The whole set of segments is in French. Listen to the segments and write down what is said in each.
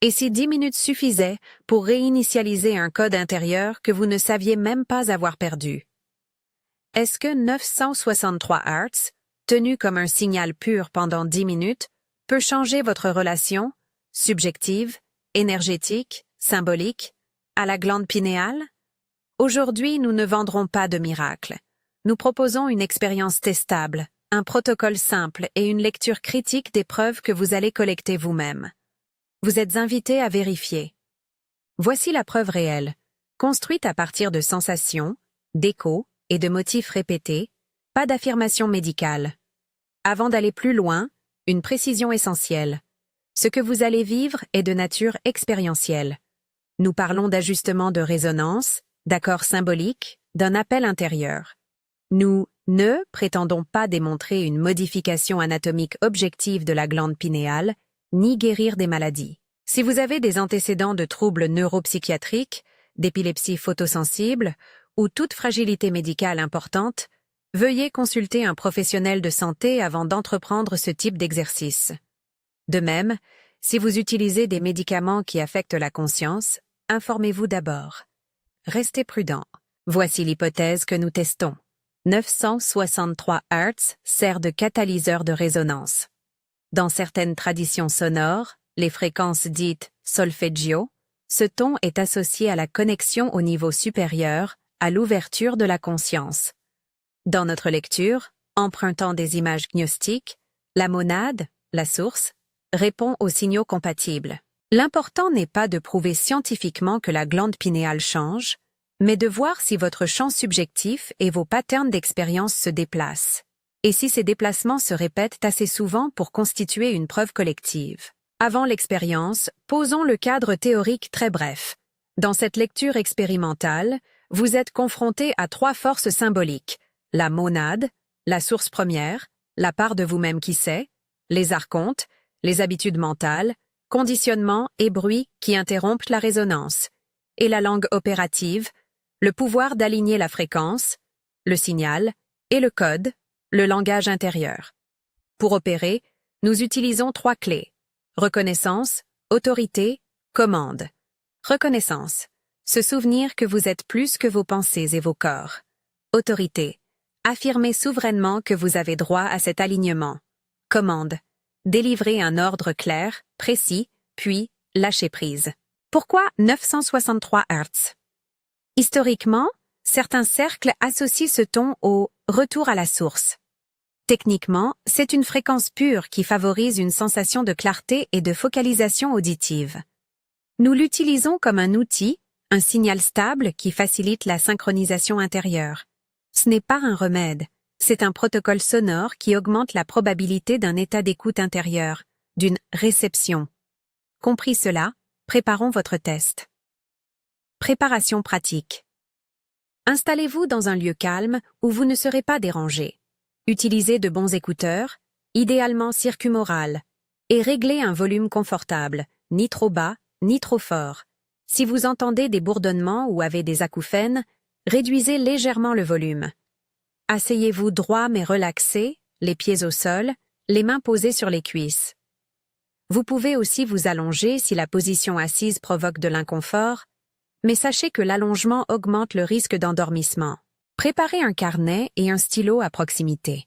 Et si 10 minutes suffisaient pour réinitialiser un code intérieur que vous ne saviez même pas avoir perdu? Est-ce que 963 Hz, tenu comme un signal pur pendant 10 minutes, peut changer votre relation, subjective, énergétique, symbolique, à la glande pinéale? Aujourd'hui, nous ne vendrons pas de miracle. Nous proposons une expérience testable, un protocole simple et une lecture critique des preuves que vous allez collecter vous-même. Vous êtes invité à vérifier. Voici la preuve réelle, construite à partir de sensations, d'échos et de motifs répétés, pas d'affirmation médicale. Avant d'aller plus loin, une précision essentielle. Ce que vous allez vivre est de nature expérientielle. Nous parlons d'ajustement de résonance, d'accords symboliques, d'un appel intérieur. Nous ne prétendons pas démontrer une modification anatomique objective de la glande pinéale, ni guérir des maladies. Si vous avez des antécédents de troubles neuropsychiatriques, d'épilepsie photosensible ou toute fragilité médicale importante, veuillez consulter un professionnel de santé avant d'entreprendre ce type d'exercice. De même, si vous utilisez des médicaments qui affectent la conscience, informez-vous d'abord. Restez prudent. Voici l'hypothèse que nous testons. 963 Hz sert de catalyseur de résonance. Dans certaines traditions sonores, les fréquences dites solfeggio, ce ton est associé à la connexion au niveau supérieur, à l'ouverture de la conscience. Dans notre lecture, empruntant des images gnostiques, la monade, la source, répond aux signaux compatibles. L'important n'est pas de prouver scientifiquement que la glande pinéale change, mais de voir si votre champ subjectif et vos patterns d'expérience se déplacent, et si ces déplacements se répètent assez souvent pour constituer une preuve collective. Avant l'expérience, posons le cadre théorique très bref. Dans cette lecture expérimentale, vous êtes confronté à 3 forces symboliques, la monade, la source première, la part de vous-même qui sait, les archontes, les habitudes mentales, conditionnements et bruits qui interrompent la résonance, et la langue opérative, le pouvoir d'aligner la fréquence, le signal, et le code, le langage intérieur. Pour opérer, nous utilisons 3 clés. Reconnaissance, autorité, commande. Reconnaissance. Se souvenir que vous êtes plus que vos pensées et vos corps. Autorité. Affirmer souverainement que vous avez droit à cet alignement. Commande. Délivrer un ordre clair, précis, puis lâcher prise. Pourquoi 963 Hz? Historiquement, certains cercles associent ce ton au « retour à la source ». Techniquement, c'est une fréquence pure qui favorise une sensation de clarté et de focalisation auditive. Nous l'utilisons comme un outil, un signal stable qui facilite la synchronisation intérieure. Ce n'est pas un remède, c'est un protocole sonore qui augmente la probabilité d'un état d'écoute intérieure, d'une réception. Compris cela, préparons votre test. Préparation pratique. Installez-vous dans un lieu calme où vous ne serez pas dérangé. Utilisez de bons écouteurs, idéalement circumorales, et réglez un volume confortable, ni trop bas, ni trop fort. Si vous entendez des bourdonnements ou avez des acouphènes, réduisez légèrement le volume. Asseyez-vous droit mais relaxé, les pieds au sol, les mains posées sur les cuisses. Vous pouvez aussi vous allonger si la position assise provoque de l'inconfort, mais sachez que l'allongement augmente le risque d'endormissement. Préparez un carnet et un stylo à proximité.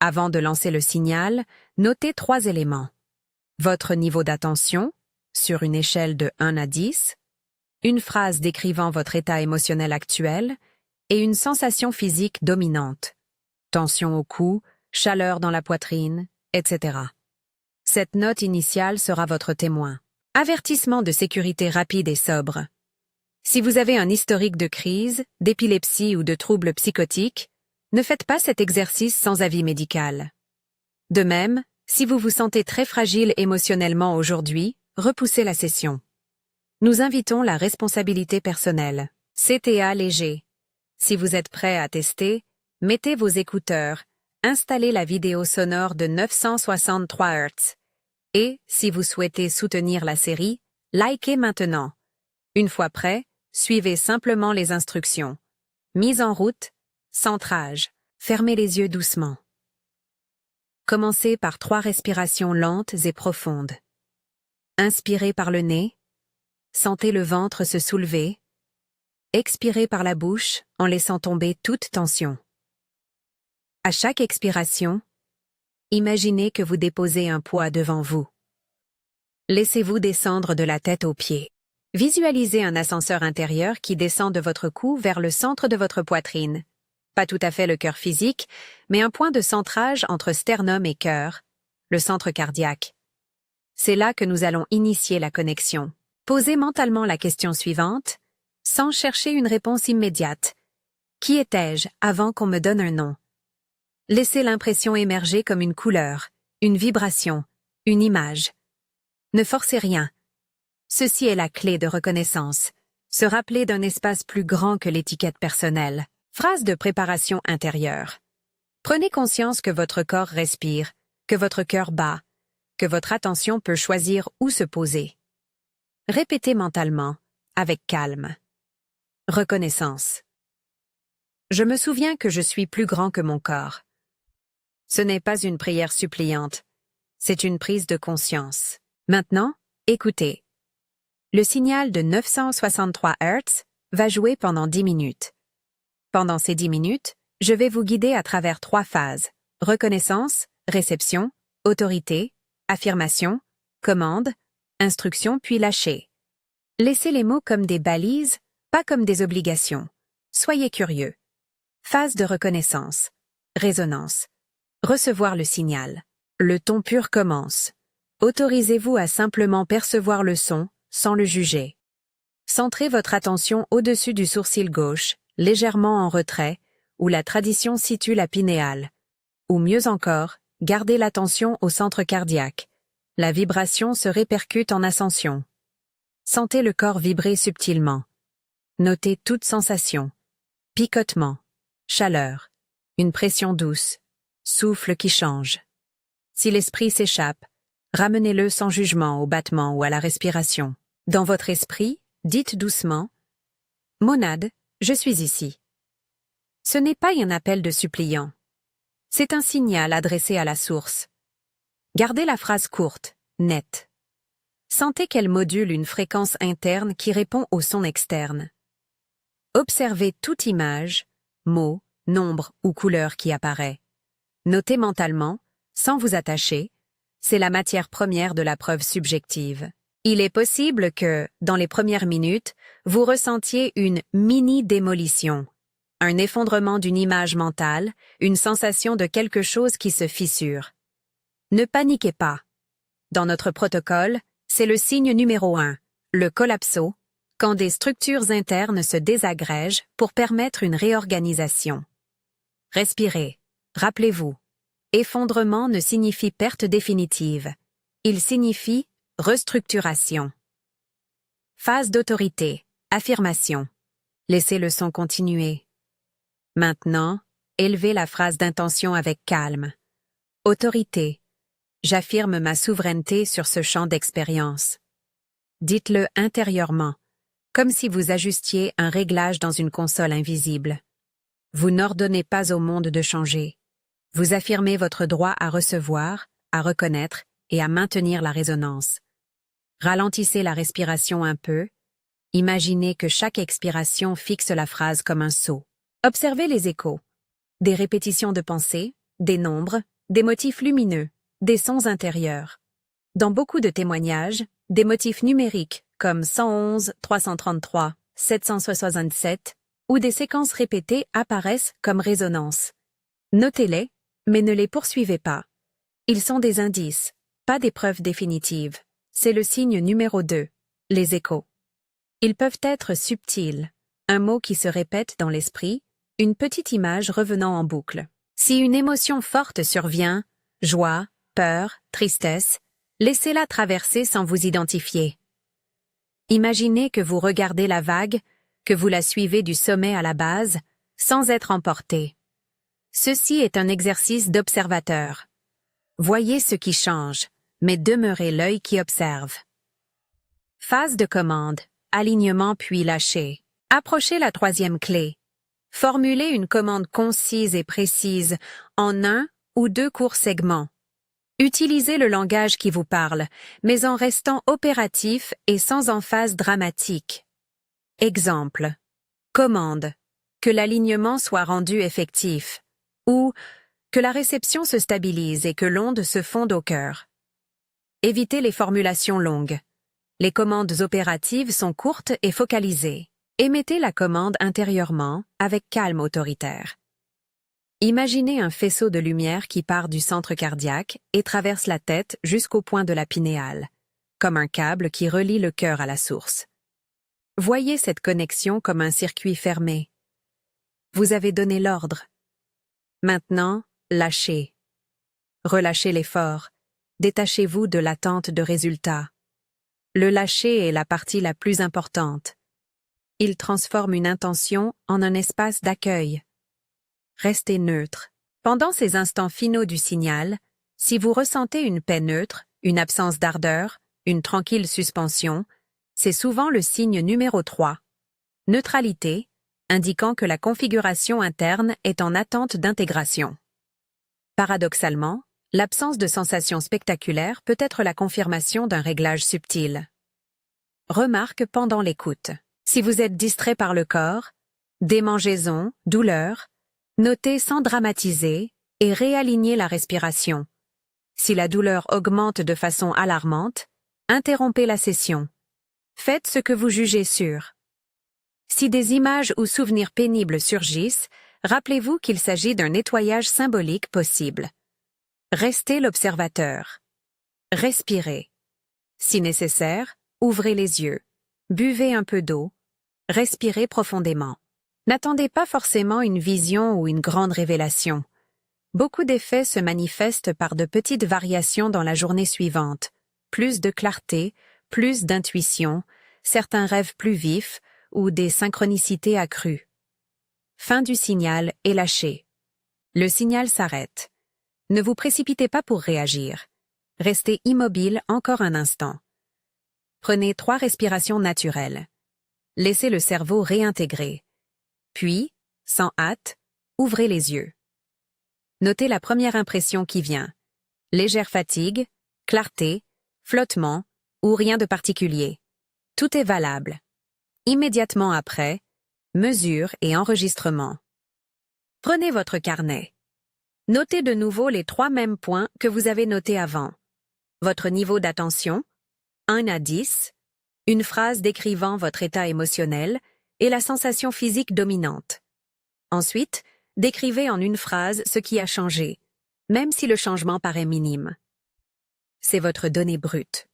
Avant de lancer le signal, notez 3 éléments. Votre niveau d'attention, sur une échelle de 1 à 10, une phrase décrivant votre état émotionnel actuel et une sensation physique dominante. Tension au cou, chaleur dans la poitrine, etc. Cette note initiale sera votre témoin. Avertissement de sécurité rapide et sobre. Si vous avez un historique de crise, d'épilepsie ou de troubles psychotiques, ne faites pas cet exercice sans avis médical. De même, si vous vous sentez très fragile émotionnellement aujourd'hui, repoussez la session. Nous invitons la responsabilité personnelle. CTA léger. Si vous êtes prêt à tester, mettez vos écouteurs, installez la vidéo sonore de 963 Hz. Et, si vous souhaitez soutenir la série, likez maintenant. Une fois prêt, suivez simplement les instructions. Mise en route, centrage. Fermez les yeux doucement. Commencez par 3 respirations lentes et profondes. Inspirez par le nez. Sentez le ventre se soulever. Expirez par la bouche en laissant tomber toute tension. À chaque expiration, imaginez que vous déposez un poids devant vous. Laissez-vous descendre de la tête aux pieds. Visualisez un ascenseur intérieur qui descend de votre cou vers le centre de votre poitrine. Pas tout à fait le cœur physique, mais un point de centrage entre sternum et cœur, le centre cardiaque. C'est là que nous allons initier la connexion. Posez mentalement la question suivante, sans chercher une réponse immédiate. Qui étais-je avant qu'on me donne un nom? Laissez l'impression émerger comme une couleur, une vibration, une image. Ne forcez rien. Ceci est la clé de reconnaissance. Se rappeler d'un espace plus grand que l'étiquette personnelle. Phrase de préparation intérieure. Prenez conscience que votre corps respire, que votre cœur bat, que votre attention peut choisir où se poser. Répétez mentalement, avec calme. Reconnaissance. Je me souviens que je suis plus grand que mon corps. Ce n'est pas une prière suppliante, c'est une prise de conscience. Maintenant, écoutez. Le signal de 963 Hz va jouer pendant 10 minutes. Pendant ces 10 minutes, je vais vous guider à travers 3 phases. Reconnaissance, réception, autorité, affirmation, commande, instruction puis lâcher. Laissez les mots comme des balises, pas comme des obligations. Soyez curieux. Phase de reconnaissance. Résonance. Recevoir le signal. Le ton pur commence. Autorisez-vous à simplement percevoir le son, sans le juger. Centrez votre attention au-dessus du sourcil gauche, légèrement en retrait, où la tradition situe la pinéale. Ou mieux encore, gardez l'attention au centre cardiaque. La vibration se répercute en ascension. Sentez le corps vibrer subtilement. Notez toute sensation. Picotement, chaleur, une pression douce, souffle qui change. Si l'esprit s'échappe, ramenez-le sans jugement au battement ou à la respiration. Dans votre esprit, dites doucement « Monade, je suis ici ». Ce n'est pas un appel de suppliant. C'est un signal adressé à la source. Gardez la phrase courte, nette. Sentez qu'elle module une fréquence interne qui répond au son externe. Observez toute image, mot, nombre ou couleur qui apparaît. Notez mentalement, sans vous attacher, c'est la matière première de la preuve subjective. Il est possible que, dans les premières minutes, vous ressentiez une mini-démolition, un effondrement d'une image mentale, une sensation de quelque chose qui se fissure. Ne paniquez pas. Dans notre protocole, c'est le signe numéro 1, le collapso, quand des structures internes se désagrègent pour permettre une réorganisation. Respirez. Rappelez-vous. Effondrement ne signifie perte définitive. Il signifie restructuration. Phase d'autorité. Affirmation. Laissez le son continuer. Maintenant, élevez la phrase d'intention avec calme. Autorité. J'affirme ma souveraineté sur ce champ d'expérience. Dites-le intérieurement, comme si vous ajustiez un réglage dans une console invisible. Vous n'ordonnez pas au monde de changer. Vous affirmez votre droit à recevoir, à reconnaître et à maintenir la résonance. Ralentissez la respiration un peu. Imaginez que chaque expiration fixe la phrase comme un sceau. Observez les échos. Des répétitions de pensées, des nombres, des motifs lumineux, des sons intérieurs. Dans beaucoup de témoignages, des motifs numériques comme 111, 333, 767 ou des séquences répétées apparaissent comme résonance. Notez-les, mais ne les poursuivez pas. Ils sont des indices, pas des preuves définitives. C'est le signe numéro 2, les échos. Ils peuvent être subtils, un mot qui se répète dans l'esprit, une petite image revenant en boucle. Si une émotion forte survient, joie, peur, tristesse, laissez-la traverser sans vous identifier. Imaginez que vous regardez la vague, que vous la suivez du sommet à la base, sans être emporté. Ceci est un exercice d'observateur. Voyez ce qui change, mais demeurez l'œil qui observe. Phase de commande, alignement puis lâcher. Approchez la 3e clé. Formulez une commande concise et précise en 1 ou 2 courts segments. Utilisez le langage qui vous parle, mais en restant opératif et sans emphase dramatique. Exemple. Commande. Que l'alignement soit rendu effectif. Ou que la réception se stabilise et que l'onde se fonde au cœur. Évitez les formulations longues. Les commandes opératives sont courtes et focalisées. Émettez la commande intérieurement, avec calme autoritaire. Imaginez un faisceau de lumière qui part du centre cardiaque et traverse la tête jusqu'au point de la pinéale, comme un câble qui relie le cœur à la source. Voyez cette connexion comme un circuit fermé. Vous avez donné l'ordre. Maintenant, lâchez. Relâchez l'effort. Détachez-vous de l'attente de résultats. Le lâcher est la partie la plus importante. Il transforme une intention en un espace d'accueil. Restez neutre. Pendant ces instants finaux du signal, si vous ressentez une paix neutre, une absence d'ardeur, une tranquille suspension, c'est souvent le signe numéro 3. Neutralité, indiquant que la configuration interne est en attente d'intégration. Paradoxalement, l'absence de sensations spectaculaires peut être la confirmation d'un réglage subtil. Remarque pendant l'écoute. Si vous êtes distrait par le corps, démangeaison, douleur, notez sans dramatiser et réalignez la respiration. Si la douleur augmente de façon alarmante, interrompez la session. Faites ce que vous jugez sûr. Si des images ou souvenirs pénibles surgissent, rappelez-vous qu'il s'agit d'un nettoyage symbolique possible. Restez l'observateur. Respirez. Si nécessaire, ouvrez les yeux. Buvez un peu d'eau. Respirez profondément. N'attendez pas forcément une vision ou une grande révélation. Beaucoup d'effets se manifestent par de petites variations dans la journée suivante. Plus de clarté, plus d'intuition, certains rêves plus vifs ou des synchronicités accrues. Fin du signal et lâchez. Le signal s'arrête. Ne vous précipitez pas pour réagir. Restez immobile encore un instant. Prenez 3 respirations naturelles. Laissez le cerveau réintégrer. Puis, sans hâte, ouvrez les yeux. Notez la première impression qui vient. Légère fatigue, clarté, flottement ou rien de particulier. Tout est valable. Immédiatement après, mesure et enregistrement. Prenez votre carnet. Notez de nouveau les 3 mêmes points que vous avez notés avant. Votre niveau d'attention, 1 à 10, une phrase décrivant votre état émotionnel et la sensation physique dominante. Ensuite, décrivez en une phrase ce qui a changé, même si le changement paraît minime. C'est votre donnée brute.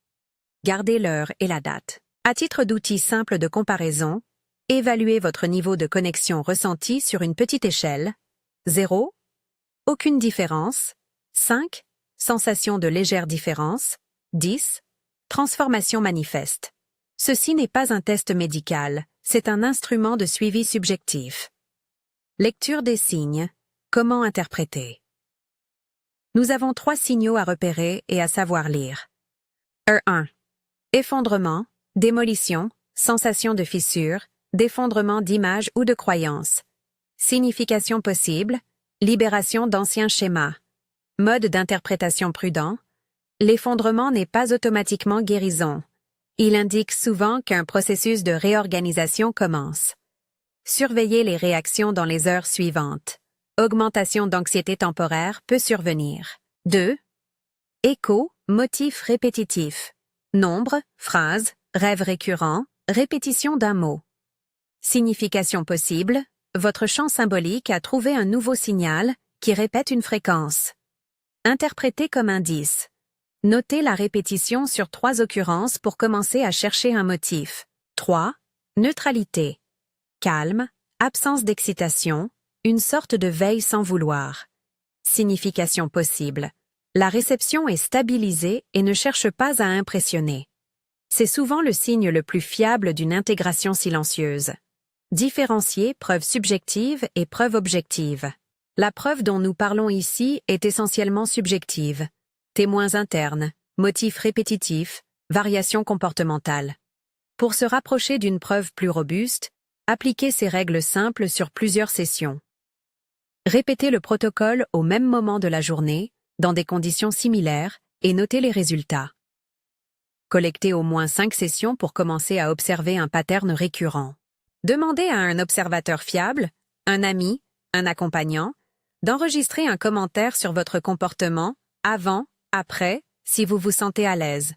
Gardez l'heure et la date. À titre d'outil simple de comparaison, évaluez votre niveau de connexion ressenti sur une petite échelle. 0. Aucune différence. 5. Sensation de légère différence. 10. Transformation manifeste. Ceci n'est pas un test médical, c'est un instrument de suivi subjectif. Lecture des signes. Comment interpréter? Nous avons 3 signaux à repérer et à savoir lire. 1. Effondrement, démolition, sensation de fissure, d'effondrement d'images ou de croyances. Signification possible, libération d'anciens schémas. Mode d'interprétation prudent. L'effondrement n'est pas automatiquement guérison. Il indique souvent qu'un processus de réorganisation commence. Surveillez les réactions dans les heures suivantes. Augmentation d'anxiété temporaire peut survenir. 2. Écho, motif répétitif. Nombre, phrase, rêve récurrent, répétition d'un mot. Signification possible, votre champ symbolique a trouvé un nouveau signal qui répète une fréquence. Interprétez comme indice. Notez la répétition sur 3 occurrences pour commencer à chercher un motif. 3. Neutralité. Calme, absence d'excitation, une sorte de veille sans vouloir. Signification possible. La réception est stabilisée et ne cherche pas à impressionner. C'est souvent le signe le plus fiable d'une intégration silencieuse. Différencier preuve subjective et preuve objective. La preuve dont nous parlons ici est essentiellement subjective. Témoins internes, motifs répétitifs, variations comportementales. Pour se rapprocher d'une preuve plus robuste, appliquez ces règles simples sur plusieurs sessions. Répétez le protocole au même moment de la journée, dans des conditions similaires, et notez les résultats. Collectez au moins 5 sessions pour commencer à observer un pattern récurrent. Demandez à un observateur fiable, un ami, un accompagnant, d'enregistrer un commentaire sur votre comportement, avant, après, si vous vous sentez à l'aise.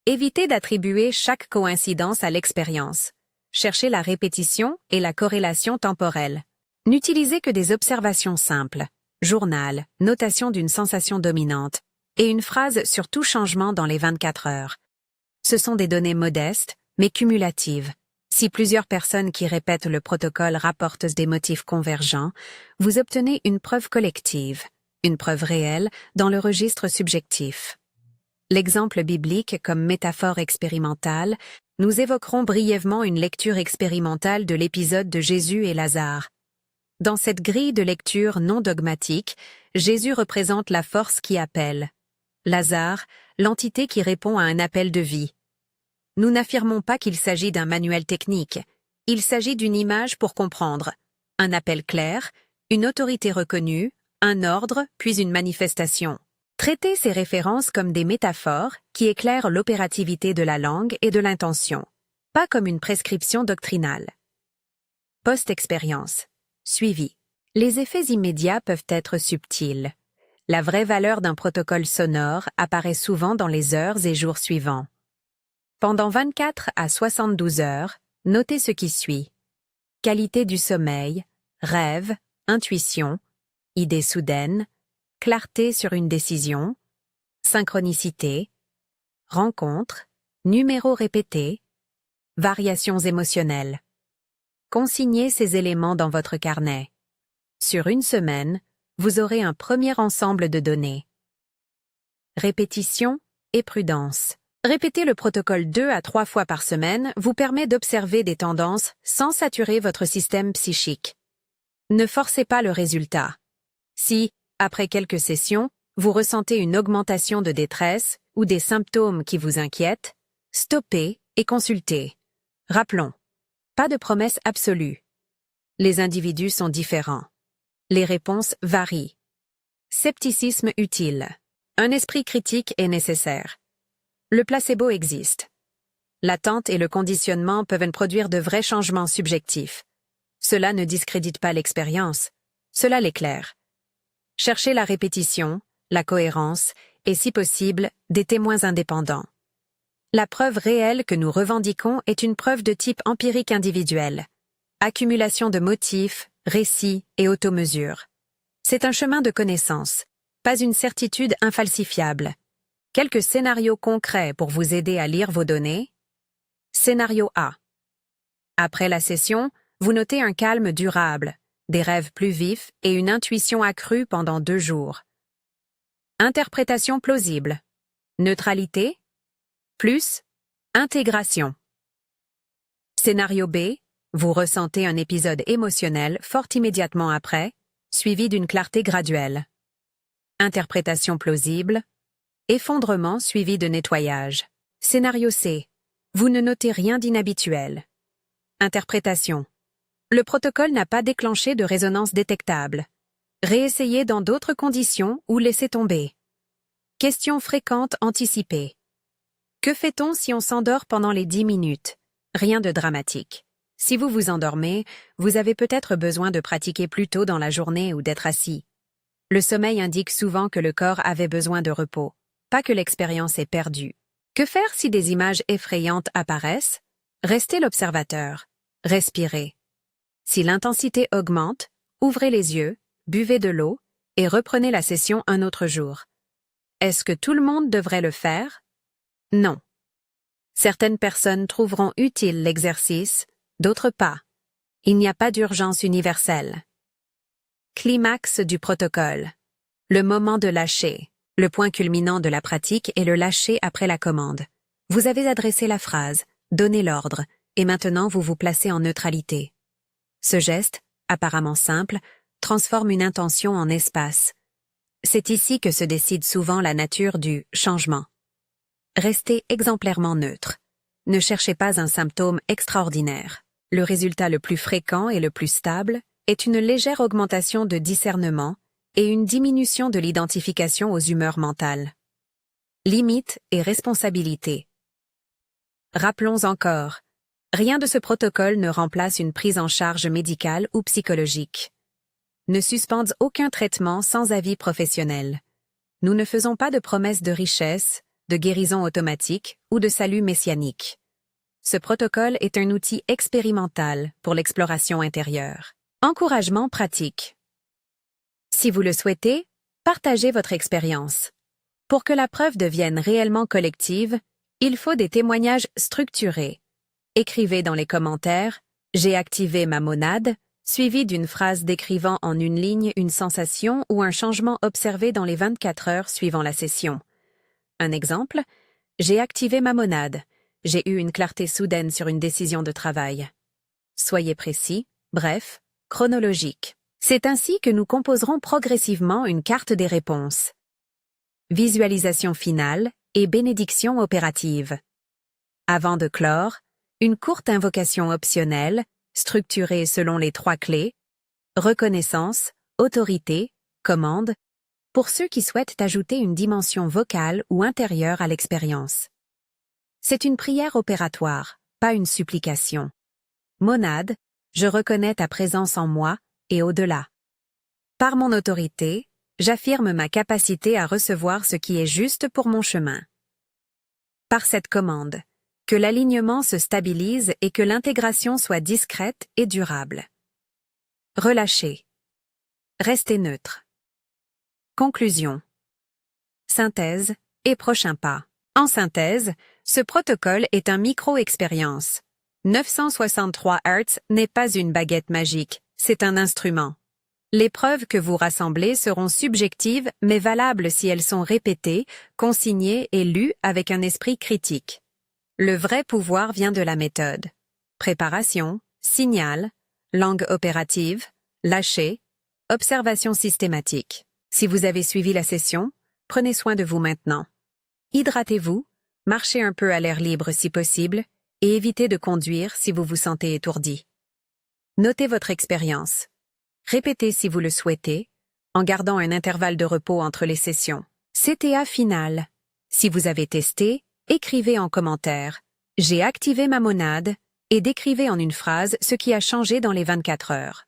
Évitez d'attribuer chaque coïncidence à l'expérience. Cherchez la répétition et la corrélation temporelle. N'utilisez que des observations simples, journal, notation d'une sensation dominante, et une phrase sur tout changement dans les 24 heures. Ce sont des données modestes, mais cumulatives. Si plusieurs personnes qui répètent le protocole rapportent des motifs convergents, vous obtenez une preuve collective, une preuve réelle dans le registre subjectif. L'exemple biblique comme métaphore expérimentale, nous évoquerons brièvement une lecture expérimentale de l'épisode de Jésus et Lazare. Dans cette grille de lecture non dogmatique, Jésus représente la force qui appelle. Lazare, l'entité qui répond à un appel de vie. Nous n'affirmons pas qu'il s'agit d'un manuel technique. Il s'agit d'une image pour comprendre. Un appel clair, une autorité reconnue, un ordre, puis une manifestation. Traitez ces références comme des métaphores qui éclairent l'opérativité de la langue et de l'intention, pas comme une prescription doctrinale. Post-expérience. Suivi. Les effets immédiats peuvent être subtils. La vraie valeur d'un protocole sonore apparaît souvent dans les heures et jours suivants. Pendant 24 à 72 heures, notez ce qui suit. Qualité du sommeil, rêve, intuition, idée soudaine, clarté sur une décision, synchronicité, rencontre, numéros répétés, variations émotionnelles. Consignez ces éléments dans votre carnet. Sur une semaine, vous aurez un premier ensemble de données. Répétition et prudence. Répéter le protocole 2 à 3 fois par semaine vous permet d'observer des tendances sans saturer votre système psychique. Ne forcez pas le résultat. Si, après quelques sessions, vous ressentez une augmentation de détresse ou des symptômes qui vous inquiètent, stoppez et consultez. Rappelons, pas de promesse absolue. Les individus sont différents. Les réponses varient. Scepticisme utile. Un esprit critique est nécessaire. Le placebo existe. L'attente et le conditionnement peuvent produire de vrais changements subjectifs. Cela ne discrédite pas l'expérience, cela l'éclaire. Cherchez la répétition, la cohérence et, si possible, des témoins indépendants. La preuve réelle que nous revendiquons est une preuve de type empirique individuel. Accumulation de motifs, récits et automesure. C'est un chemin de connaissance, pas une certitude infalsifiable. Quelques scénarios concrets pour vous aider à lire vos données. Scénario A. Après la session, vous notez un calme durable, des rêves plus vifs et une intuition accrue pendant 2 jours. Interprétation plausible. Neutralité. Plus. Intégration. Scénario B. Vous ressentez un épisode émotionnel fort immédiatement après, suivi d'une clarté graduelle. Interprétation plausible. Effondrement suivi de nettoyage. Scénario C. Vous ne notez rien d'inhabituel. Interprétation. Le protocole n'a pas déclenché de résonance détectable. Réessayez dans d'autres conditions ou laissez tomber. Questions fréquentes anticipées. Que fait-on si on s'endort pendant les 10 minutes? Rien de dramatique. Si vous vous endormez, vous avez peut-être besoin de pratiquer plus tôt dans la journée ou d'être assis. Le sommeil indique souvent que le corps avait besoin de repos, pas que l'expérience est perdue. Que faire si des images effrayantes apparaissent? Restez l'observateur. Respirez. Si l'intensité augmente, ouvrez les yeux, buvez de l'eau et reprenez la session un autre jour. Est-ce que tout le monde devrait le faire? Non. Certaines personnes trouveront utile l'exercice, d'autres pas. Il n'y a pas d'urgence universelle. Climax du protocole. Le moment de lâcher. Le point culminant de la pratique est le lâcher après la commande. Vous avez adressé la phrase, donné l'ordre, et maintenant vous vous placez en neutralité. Ce geste, apparemment simple, transforme une intention en espace. C'est ici que se décide souvent la nature du changement. Restez exemplairement neutre. Ne cherchez pas un symptôme extraordinaire. Le résultat le plus fréquent et le plus stable est une légère augmentation de discernement et une diminution de l'identification aux humeurs mentales. Limites et responsabilités. Rappelons encore, rien de ce protocole ne remplace une prise en charge médicale ou psychologique. Ne suspendez aucun traitement sans avis professionnel. Nous ne faisons pas de promesses de richesse, de guérison automatique ou de salut messianique. Ce protocole est un outil expérimental pour l'exploration intérieure. Encouragement pratique. Si vous le souhaitez, partagez votre expérience. Pour que la preuve devienne réellement collective, il faut des témoignages structurés. Écrivez dans les commentaires « J'ai activé ma monade », suivi d'une phrase décrivant en une ligne une sensation ou un changement observé dans les 24 heures suivant la session. Un exemple, j'ai activé ma monade, j'ai eu une clarté soudaine sur une décision de travail. Soyez précis, bref, chronologique. C'est ainsi que nous composerons progressivement une carte des réponses. Visualisation finale et bénédiction opérative. Avant de clore, une courte invocation optionnelle, structurée selon les 3 clés, reconnaissance, autorité, commande, pour ceux qui souhaitent ajouter une dimension vocale ou intérieure à l'expérience. C'est une prière opératoire, pas une supplication. Monade, je reconnais ta présence en moi et au-delà. Par mon autorité, j'affirme ma capacité à recevoir ce qui est juste pour mon chemin. Par cette commande, que l'alignement se stabilise et que l'intégration soit discrète et durable. Relâchez. Restez neutre. Conclusion. Synthèse et prochain pas. En synthèse, ce protocole est un micro-expérience. 963 Hz n'est pas une baguette magique, c'est un instrument. Les preuves que vous rassemblez seront subjectives mais valables si elles sont répétées, consignées et lues avec un esprit critique. Le vrai pouvoir vient de la méthode. Préparation, signal, langue opérative, lâcher, observation systématique. Si vous avez suivi la session, prenez soin de vous maintenant. Hydratez-vous, marchez un peu à l'air libre si possible et évitez de conduire si vous vous sentez étourdi. Notez votre expérience. Répétez si vous le souhaitez, en gardant un intervalle de repos entre les sessions. CTA final. Si vous avez testé, écrivez en commentaire « J'ai activé ma monade » et décrivez en une phrase ce qui a changé dans les 24 heures.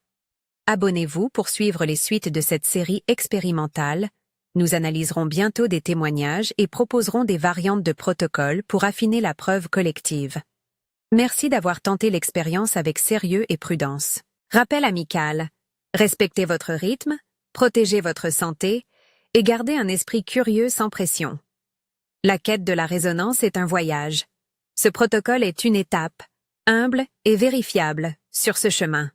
Abonnez-vous pour suivre les suites de cette série expérimentale. Nous analyserons bientôt des témoignages et proposerons des variantes de protocoles pour affiner la preuve collective. Merci d'avoir tenté l'expérience avec sérieux et prudence. Rappel amical. Respectez votre rythme, protégez votre santé et gardez un esprit curieux sans pression. La quête de la résonance est un voyage. Ce protocole est une étape, humble et vérifiable, sur ce chemin.